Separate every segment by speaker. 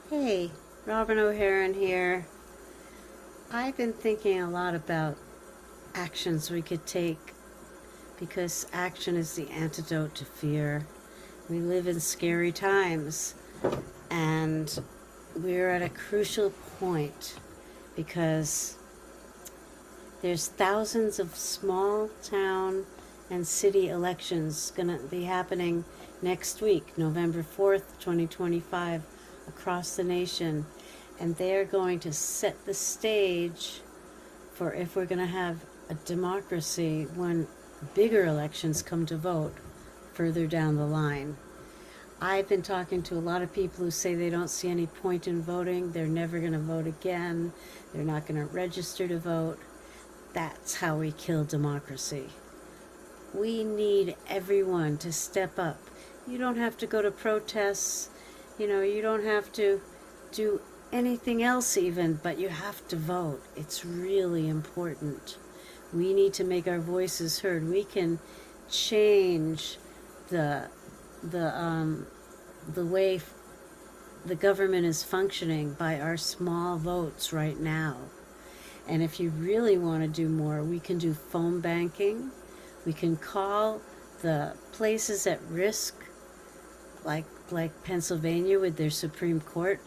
Speaker 1: Hey, Robin O'Haron here. I've been thinking a lot about actions we could take because action is the antidote to fear. We live in scary times and we're at a crucial point because there's thousands of small town and city elections going to be happening next week, November 4th, 2025, across the nation. And they're going to set the stage for if we're going to have a democracy when bigger elections come to vote further down the line. I've been talking to a lot of people who say they don't see any point in voting. They're never going to vote again. They're not going to register to vote. That's how we kill democracy. We need everyone to step up. You don't have to go to protests. You don't have to do anything else even, but you have to vote. It's really important. We need to make our voices heard. We can change the way the government is functioning by our small votes right now. And if you really want to do more, we can do phone banking. We can call the places at risk, like Pennsylvania with their Supreme Court.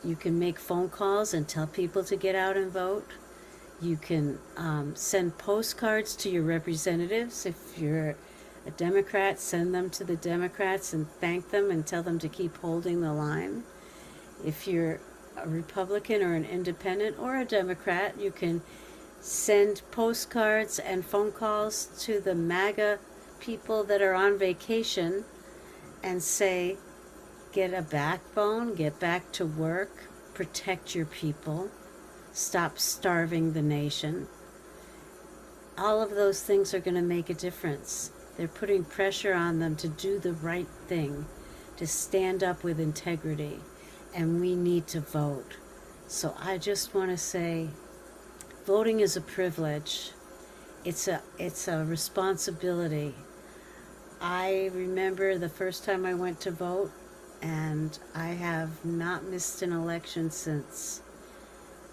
Speaker 1: You can make phone calls and tell people to get out and vote. You can send postcards to your representatives. If you're a Democrat, send them to the Democrats and thank them and tell them to keep holding the line. If you're a Republican or an independent or a Democrat, you can send postcards and phone calls to the MAGA people that are on vacation and say, get a backbone, get back to work, protect your people, stop starving the nation. All of those things are going to make a difference. They're putting pressure on them to do the right thing, to stand up with integrity, and we need to vote. So I just want to say, voting is a privilege. It's a responsibility. I remember the first time I went to vote, and I have not missed an election since.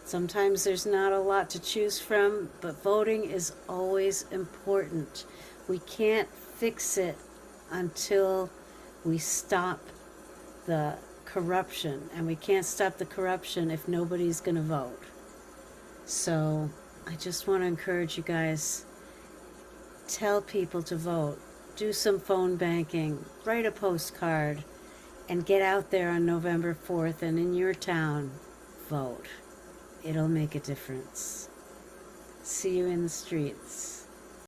Speaker 1: Sometimes there's not a lot to choose from, but voting is always important. We can't fix it until we stop the corruption, and we can't stop the corruption if nobody's going to vote. So I just want to encourage you guys, tell people to vote, do some phone banking, write a postcard, and get out there on November 4th and in your town, vote. It'll make a difference. See you in the streets.